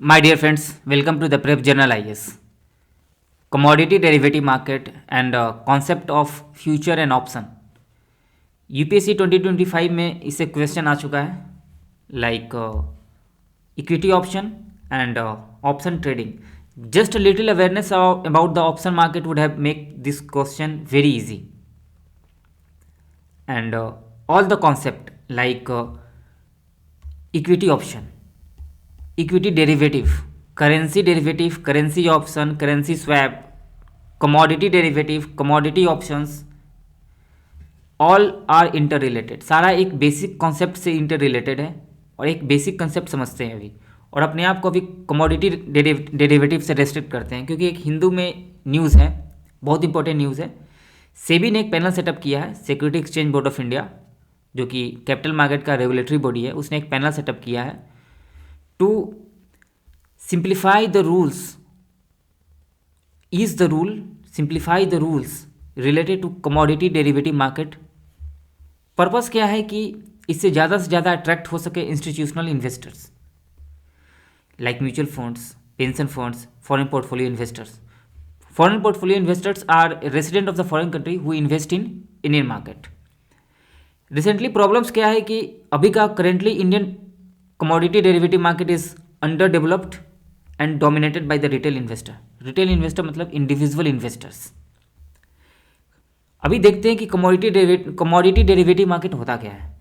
My dear friends, welcome to the Prep Journal IS. Commodity derivative market and concept of future and option. UPSC 2025 में इससे question आ चुका है like equity option and option trading. Just a little awareness about the option market would have make this question very easy. And all the concept like equity option, equity derivative, currency option, currency swap, commodity derivative, commodity options, all are inter related. सारा एक basic concept से inter related है और एक basic concept समझते हैं अभी, और अपने आप को अभी कमोडिटी डेरिवेटिव से रेस्ट्रिक्ट करते हैं क्योंकि एक हिंदू में न्यूज़ है, बहुत इंपॉर्टेंट न्यूज़ है. सेबी ने एक पैनल सेटअप किया है, security exchange board of India, जो कि कैपिटल मार्केट का रेगुलेटरी बॉडी है. उसने एक पैनल सेटअप किया है to simplify the rules, simplify the rules related to commodity derivative market. Purpose क्या है कि इससे ज़्यादा से ज़्यादा अट्रैक्ट हो सके institutional investors like mutual funds, pension funds, foreign portfolio investors. Foreign portfolio investors are resident of the foreign country who invest in Indian market. Recently problems क्या है कि अभी का currently Indian commodity derivative market is under developed and dominated by the retail investor. Retail investor मतलब individual investors. अभी देखते हैं कि कमोडिटी डेरिवेटिव मार्केट होता क्या है.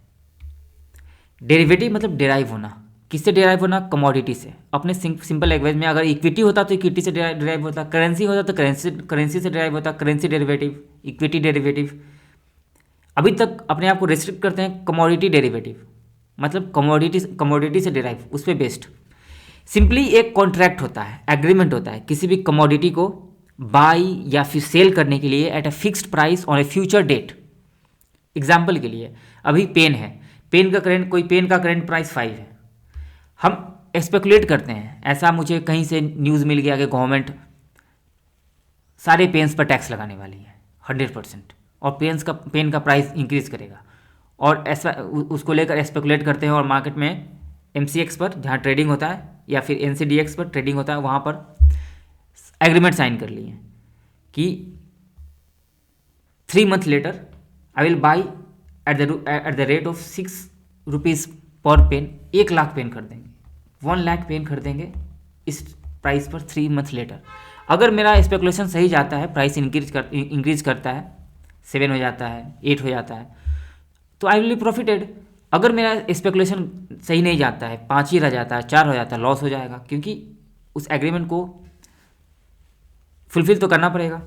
डेरिवेटिव मतलब डेराइव होना. किससे डेराइव होना? कमोडिटी से. अपने सिंपल लैंग्वेज में अगर इक्विटी होता तो इक्विटी से डेराइव होता, करेंसी होता तो करेंसी से डेराइव होता, करेंसी डेरिवेटिव, इक्विटी डेरिवेटिव. अभी तक अपने आप को रेस्ट्रिक्ट करते हैं कमोडिटी डेरिवेटिव मतलब कमोडिटी से डेराइव, उस पर बेस्ड. सिंपली एक कॉन्ट्रैक्ट होता है, एग्रीमेंट होता है किसी भी कमोडिटी को बाई या फिर सेल करने के लिए at a fixed price on a future date. Example के लिए अभी पेन है, पेन का करेंट प्राइस 5 है. हम स्पेकुलेट करते हैं, ऐसा मुझे कहीं से न्यूज़ मिल गया कि गवर्नमेंट सारे पेन्स पर टैक्स लगाने वाली है 100%, और पेन का प्राइस इंक्रीज़ करेगा, और ऐसा उसको लेकर स्पेकुलेट करते हैं और मार्केट में MCX पर जहाँ ट्रेडिंग होता है या फिर NCDX पर ट्रेडिंग होता है वहाँ पर एग्रीमेंट साइन कर लिए कि 3 month later I will buy at the rate of 6 rupees per pen. 1 lakh pen खरीदेंगे, 1 लाख पेन खरीदेंगे इस प्राइस पर 3 month लेटर. अगर मेरा स्पेकुलेशन सही जाता है, प्राइस इंक्रीज करता है, 7 हो जाता है, 8 हो जाता है, तो आई विल बी प्रॉफिटेड. अगर मेरा स्पेकुलेशन सही नहीं जाता है, 5 ही रह जाता है, 4 हो जाता है, लॉस हो जाएगा क्योंकि उस एग्रीमेंट को फुलफिल तो करना पड़ेगा.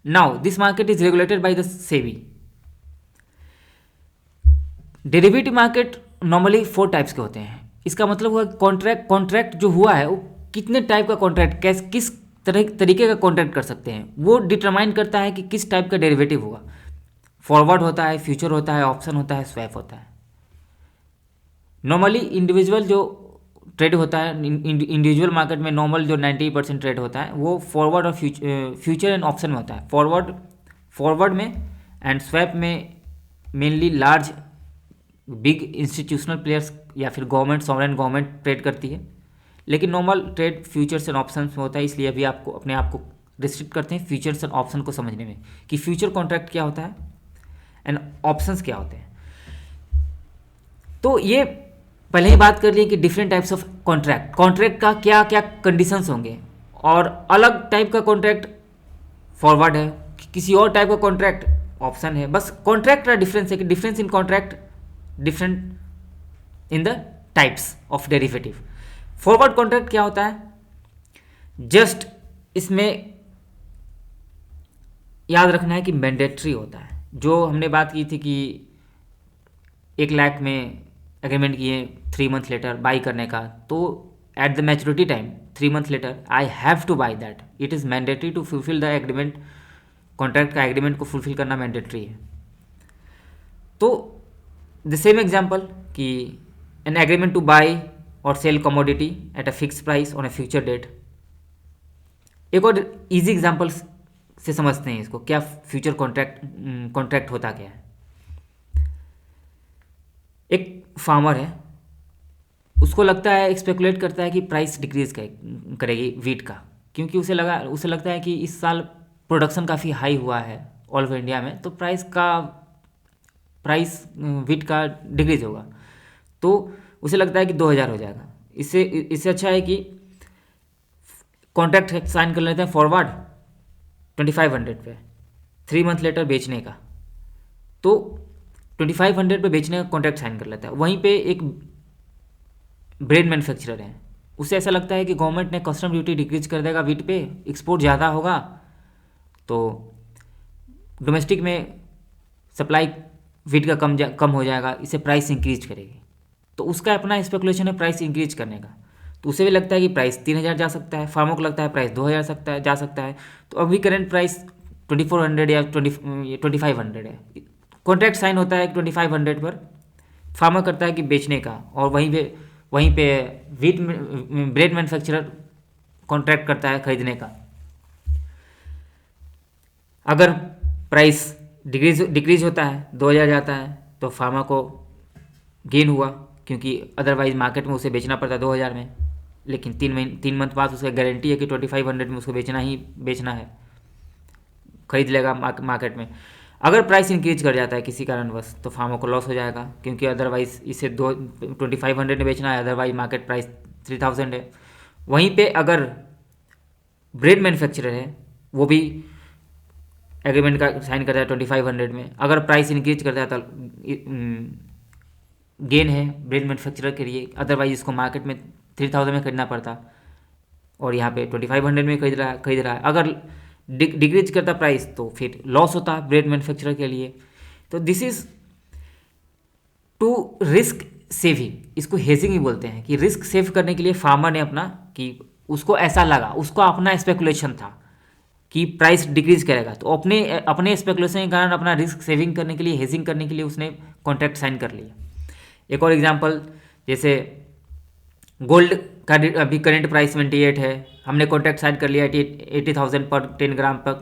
Now this market is regulated by the SEBI. Derivative market normally 4 types के होते हैं. इसका मतलब हुआ कॉन्ट्रैक्ट जो हुआ है वो कितने टाइप का कॉन्ट्रैक्ट, किस तरीके का कॉन्ट्रैक्ट कर सकते हैं, वो डिटरमाइन करता है कि किस टाइप का डेरिवेटिव होगा. फॉरवर्ड होता है, फ्यूचर होता है, ऑप्शन होता है, स्वैप होता है. नॉर्मली इंडिविजुअल जो ट्रेड होता है इंडिविजुअल मार्केट में, नॉर्मल जो 90% ट्रेड होता है वो फॉरवर्ड और फ्यूचर एंड ऑप्शन में होता है. फॉरवर्ड में एंड स्वैप में mainly large big institutional players या फिर गवर्नमेंट, सॉवरेन गवर्नमेंट ट्रेड करती है. लेकिन normal trade futures and option में होता है, इसलिए अभी आपको अपने आप को रिस्ट्रिक्ट करते हैं फ्यूचर्स एंड ऑप्शन को समझने में कि फ्यूचर कॉन्ट्रैक्ट क्या होता है एंड ऑप्शंस क्या होते हैं. तो ये पहले ही बात कर ली कि डिफरेंट टाइप्स ऑफ कॉन्ट्रैक्ट का क्या क्या कंडीशंस होंगे, और अलग टाइप का कॉन्ट्रैक्ट फॉरवर्ड है, किसी और टाइप का कॉन्ट्रैक्ट ऑप्शन है. बस कॉन्ट्रैक्ट का डिफरेंस है कि difference in contract different in the types of derivative. Forward contract क्या होता है? जस्ट इसमें याद रखना है कि मैंडेटरी होता है. जो हमने बात की थी कि 1 लाख में एग्रीमेंट किए 3 month लेटर बाई करने का, तो at the maturity time 3 month later I have to buy that. It is mandatory to fulfil the agreement. Contract का एग्रीमेंट को फुलफिल करना मैंडेटरी है. तो द सेम एग्जाम्पल कि एन एग्रीमेंट टू बाई और sell commodity at a fix price on a future date. एक और easy example से समझते हैं इसको, क्या फ्यूचर कॉन्ट्रैक्ट होता क्या है. एक फार्मर है, उसको लगता है, स्पेकुलेट करता है कि प्राइस डिक्रीज करेगी वीट का, क्योंकि उसे लगता है कि इस साल प्रोडक्शन काफ़ी हाई हुआ है ऑल ओवर इंडिया में, तो प्राइस वीट का डिक्रीज होगा। तो उसे लगता है कि 2000 हो जाएगा। इससे अच्छा है कि कॉन्ट्रैक्ट साइन कर लेते हैं फॉरवर्ड 2500 पे, 3 मंथ लेटर बेचने का। तो 2500 पे बेचने का कॉन्ट्रैक्ट साइन कर लेता है। वहीं पे एक ब्रेड मैन्युफैक्चरर है, उसे ऐसा लगता है कि गवर्नमेंट ने कस्टम ड्यूटी डिक्रीज कर देगा वीट पे, एक्सपोर्ट ज़्यादा होगा, तो डोमेस्टिक में सप्लाई वीट का कम हो जाएगा, इससे प्राइस इंक्रीज करेगी। तो उसका अपना स्पेकुलेशन है प्राइस इंक्रीज करने का। तो उसे भी लगता है कि प्राइस 3000 जा सकता है, फार्मर को लगता है प्राइस 2000 जा सकता है। तो अभी करंट प्राइस 2400 या 2500 है। कॉन्ट्रैक्ट साइन होता है 2500 पर, फार्मर करता है कि बेचने का, और वहीं पे ब्रेड मैन्युफैक्चरर कॉन्ट्रैक्ट करता है खरीदने का। अगर प्राइस डिक्रीज होता है, 2000 जाता है, तो फार्मर को गेन हुआ, क्योंकि अदरवाइज मार्केट में उसे बेचना पड़ता है 2000 में। लेकिन 3 मंथ बाद उसका गारंटी है कि 2500 में उसको बेचना है, खरीद लेगा मार्केट में। अगर प्राइस इंक्रीज कर जाता है किसी कारणवश, तो फार्मर को लॉस हो जाएगा, क्योंकि अदरवाइज इसे 2500 में बेचना है, अदरवाइज मार्केट प्राइस 3000 है। वहीं पे अगर ब्रेड मैन्युफैक्चरर है, वो भी एग्रीमेंट का साइन करता है 2500 में, अगर प्राइस इंक्रीज करता है तो गेन है ब्रेड मैन्युफैक्चरर के लिए, अदरवाइज इसको मार्केट में 3000 में खरीदना पड़ता, और यहाँ पे 2500 में खरीद रहा है। अगर डिक्रीज करता प्राइस, तो फिर लॉस होता है ब्रेड मैन्युफैक्चरर के लिए। तो this is to risk saving, इसको हेजिंग ही बोलते हैं, कि रिस्क सेव करने के लिए फार्मर ने अपना, कि उसको ऐसा लगा, उसको अपना स्पेकुलेशन था कि प्राइस डिक्रीज करेगा, तो अपने स्पेकुलेशन के कारण अपना रिस्क सेविंग करने के लिए, हेजिंग करने के लिए उसने कॉन्ट्रैक्ट साइन कर लिया। एक और एग्जांपल, जैसे गोल्ड का अभी करंट प्राइस 28 है, हमने कॉन्ट्रैक्ट साइन कर लिया 80,000 पर 10 ग्राम पर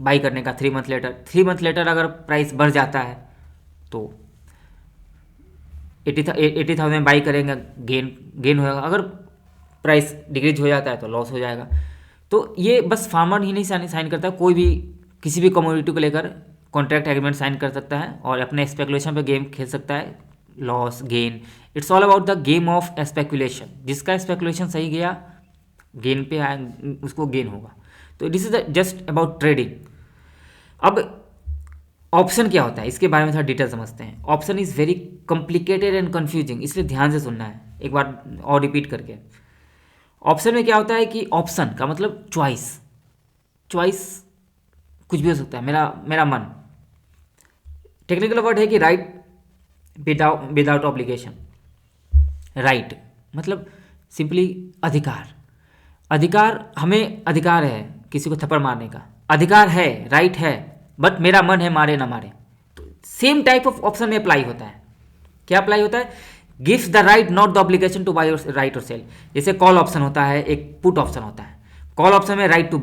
बाई करने का 3 मंथ लेटर अगर प्राइस बढ़ जाता है तो 80,000 में बाई करेंगे, गेन होगा। अगर प्राइस डिक्रीज हो जाता है तो लॉस हो जाएगा। तो ये बस फार्मर ही नहीं साइन करता, कोई भी किसी भी कमोडिटी को लेकर कॉन्ट्रैक्ट एग्रीमेंट साइन कर सकता है और अपने स्पेकुलेशन पे गेम खेल सकता है, loss gain, it's all about the game of speculation. जिसका स्पेकुलेशन सही गया, गेन पे आए, उसको गेन होगा। तो this is just about trading. अब ऑप्शन क्या होता है, इसके बारे में थोड़ा डिटेल समझते हैं। Option is very complicated and confusing, इसलिए ध्यान से सुनना है, एक बार और रिपीट करके। ऑप्शन में क्या होता है कि ऑप्शन का मतलब चॉइस कुछ भी हो सकता है, मेरा मन। टेक्निकल वर्ड है कि राइट विदाउट ऑब्लिगेशन। राइट मतलब सिंपली अधिकार, हमें अधिकार है किसी को थप्पड़ मारने का, अधिकार है, राइट है, बट मेरा मन है मारे ना मारे। तो सेम टाइप ऑफ ऑप्शन में अप्लाई होता है। क्या अप्लाई होता है? Gives the right not the obligation to buy और राइट और सेल। जैसे कॉल ऑप्शन होता है, एक पुट ऑप्शन होता है। कॉल ऑप्शन में राइट टू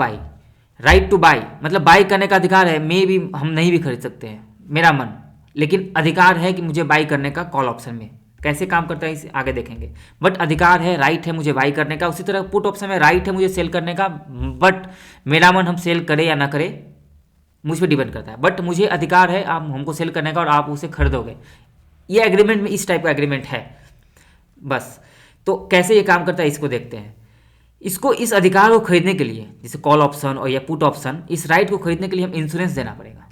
बाई मतलब बाई करने का अधिकार है, मे भी हम नहीं भी खरीद सकते हैं, मेरा मन, लेकिन अधिकार है कि मुझे बाई करने का। कॉल ऑप्शन में कैसे काम करता है इसे आगे देखेंगे, बट अधिकार है, राइट है मुझे बाई करने का। उसी तरह पुट ऑप्शन में राइट है मुझे सेल करने का, बट मेरा मन हम सेल करें या ना करें मुझ पर डिपेंड करता है, बट मुझे अधिकार है आप हमको सेल करने का और आप उसे खरीदोगे। ये एग्रीमेंट में इस टाइप का एग्रीमेंट है बस। तो कैसे ये काम करता है इसको देखते हैं। इसको, इस अधिकार को खरीदने के लिए, जैसे कॉल ऑप्शन और या पुट ऑप्शन, इस राइट को खरीदने के लिए हम इंश्योरेंस देना पड़ेगा।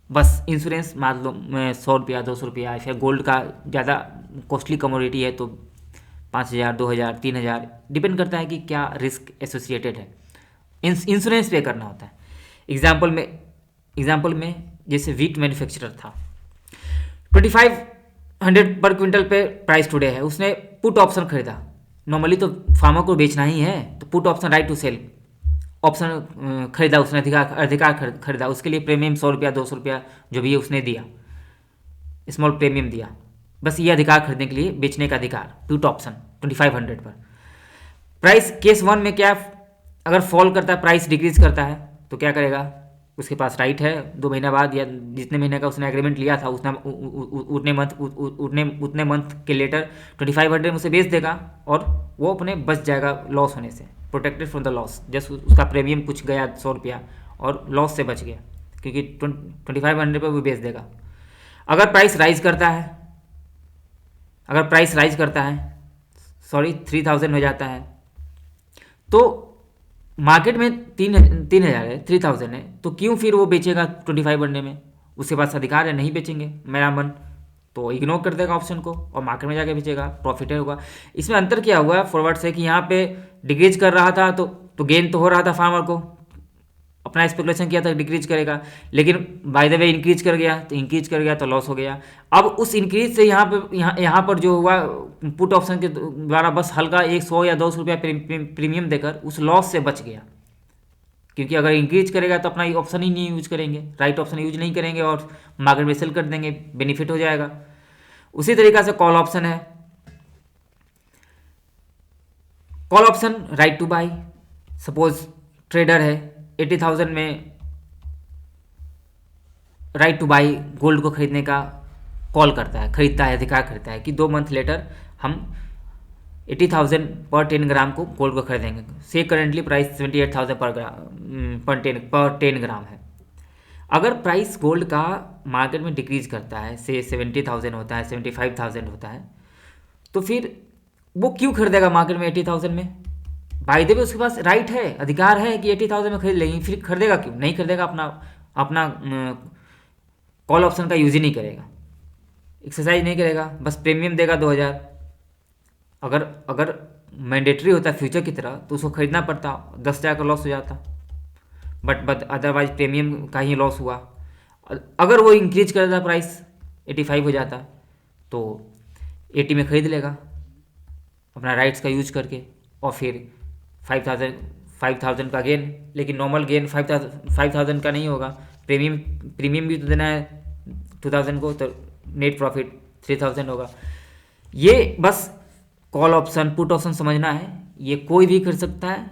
बस इंश्योरेंस मान लो 100 रुपया 200 रुपया, फिर गोल्ड का ज़्यादा कॉस्टली कमोडिटी है तो 5000 2000 3000 डिपेंड करता है कि क्या रिस्क एसोसिएटेड है। इंश्योरेंस पे करना होता है। एग्जाम्पल में जैसे वीट मैन्युफैक्चरर था, 2500 पर क्विंटल पे प्राइस टुडे है, उसने पुट ऑप्शन खरीदा। नॉर्मली तो फार्मर को बेचना ही है, तो put option right to sell option खरीदा उसने, अधिकार खरीदा। उसके लिए प्रीमियम 100 रुपया 200 रुपया जो भी है उसने दिया, स्मॉल प्रीमियम दिया, बस ये अधिकार खरीदने के लिए, बेचने का अधिकार, पुट ऑप्शन 2500 पर। प्राइस केस 1 में क्या, अगर फॉल करता है, प्राइस डिक्रीज करता है तो क्या करेगा? उसके पास राइट है 2 महीना बाद या जितने महीने का उसने एग्रीमेंट लिया था उतने मंथ के लेटर 2500 में उसे बेच देगा और वो अपने बच जाएगा लॉस होने से, protected from the loss. Just उसका प्रीमियम कुछ गया 100 रुपया और लॉस से बच गया क्योंकि 2500 पे वो बेच देगा। अगर प्राइस राइज करता है, अगर प्राइस राइज करता है, सॉरी 3000 हो जाता है, तो मार्केट में 3000 है, 3000 है, तो क्यों फिर वो बेचेगा 25 में? उसके पास अधिकार है, नहीं बेचेंगे मेरा मन, तो इग्नोर कर देगा ऑप्शन को और मार्केट में जाके बेचेगा, प्रॉफिट होगा। इसमें अंतर क्या हुआ है फॉरवर्ड से कि यहाँ पे डिक्रीज कर रहा था तो गेन तो हो रहा था फार्मर को, अपना स्पेकुलेशन किया था डिक्रीज करेगा, लेकिन बाय द वे इंक्रीज कर गया तो इंक्रीज कर गया तो लॉस हो गया। अब उस इंक्रीज से यहाँ पर जो हुआ पुट ऑप्शन के द्वारा बस हल्का 100 या 200 रुपया प्रीमियम देकर उस लॉस से बच गया, क्योंकि अगर इंक्रीज करेगा तो अपना ऑप्शन ही नहीं यूज करेंगे, राइट ऑप्शन यूज नहीं करेंगे और मार्केट में सेल कर देंगे, बेनिफिट हो जाएगा। उसी तरीका से कॉल ऑप्शन है, call option right two by, suppose trader है 80,000 में राइट टू बाई गोल्ड को खरीदने का कॉल करता है, खरीदता है, अधिकार करता है कि 2 मंथ लेटर हम 80,000 पर 10 ग्राम को गोल्ड को खरीदेंगे। से करेंटली प्राइस 78,000 पर ग्राम पर 10 ग्राम है। अगर प्राइस गोल्ड का मार्केट में डिक्रीज करता है, से 70,000 होता है, 75,000 होता है, तो फिर वो क्यों खरीदेगा मार्केट में 80,000 में? बाय द वे उसके पास राइट है, अधिकार है कि 80,000 में खरीद लेंगे, फिर खरीदेगा क्यों? नहीं खरीदेगा, अपना कॉल ऑप्शन का यूज ही नहीं करेगा, एक्सरसाइज नहीं करेगा, बस प्रीमियम देगा 2,000। अगर मैंडेटरी होता फ्यूचर की तरह तो उसको खरीदना पड़ता, 10,000 का लॉस हो जाता, बट अदरवाइज प्रीमियम का ही लॉस हुआ। अगर वो इंक्रीज कर देता प्राइस 85 हो जाता तो 80 में खरीद लेगा अपना राइट्स का यूज करके, और फिर 5,000 का गेन, लेकिन नॉर्मल गेन 5,000 का नहीं होगा, प्रीमियम भी तो देना है 2,000 को, तो नेट प्रॉफिट 3,000 होगा। ये बस कॉल ऑप्शन पुट ऑप्शन समझना है, ये कोई भी कर सकता है।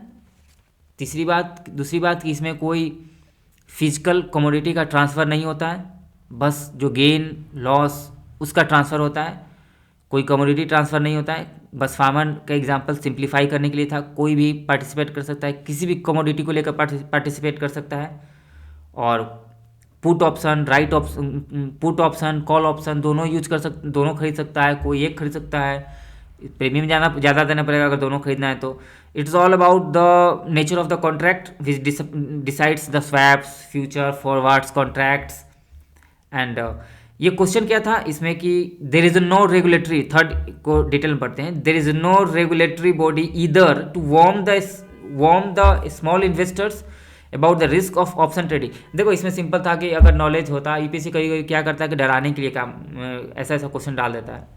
दूसरी बात कि इसमें कोई फिजिकल कमोडिटी का ट्रांसफ़र नहीं होता है, बस जो गेन लॉस उसका ट्रांसफ़र होता है, कोई कमोडिटी ट्रांसफ़र नहीं होता है। बस फार्मर का एग्जांपल सिंप्लीफाई करने के लिए था, कोई भी पार्टिसिपेट कर सकता है, किसी भी कमोडिटी को लेकर पार्टिसिपेट कर सकता है। और put option, right option, put option, call option दोनों खरीद सकता है, कोई एक खरीद सकता है, प्रीमियम ज़्यादा देना पड़ेगा अगर दोनों खरीदना है तो। It's all about the nature of the contract which decides the swaps, future, forwards contracts. And ये क्वेश्चन क्या था इसमें कि there is no regulatory, third को डिटेल में पढ़ते हैं, there is no regulatory body either to warn the small investors about the risk of option trading. देखो इसमें सिंपल था कि अगर नॉलेज होता, ईपीसी कभी क्या करता है कि डराने के लिए काम ऐसा क्वेश्चन डाल देता है।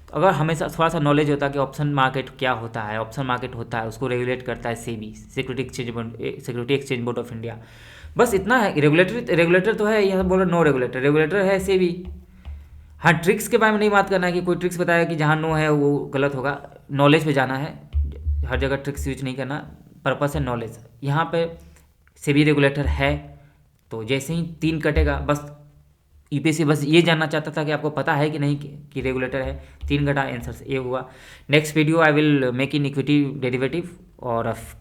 तो अगर हमें थोड़ा सा नॉलेज होता कि ऑप्शन मार्केट क्या होता है, ऑप्शन मार्केट होता है, उसको रेगुलेट करता है SEBI, security exchange board of India, बस इतना है। रेगुलेटर तो है, यहाँ बोलो नो रेगुलेटर है सेबी। हाँ, ट्रिक्स के बारे में नहीं बात करना है कि कोई ट्रिक्स बताया कि जहाँ नो है वो गलत होगा, नॉलेज पे जाना है, हर जगह ट्रिक्स यूज नहीं करना, पर्पस है नॉलेज। यहाँ पे सेबी रेगुलेटर है, तो जैसे ही 3 कटेगा, बस यूपीएससी बस ये जानना चाहता था कि आपको पता है कि नहीं कि रेगुलेटर है। 3 घटा आंसर ये हुआ। Next video I will make in equity derivative और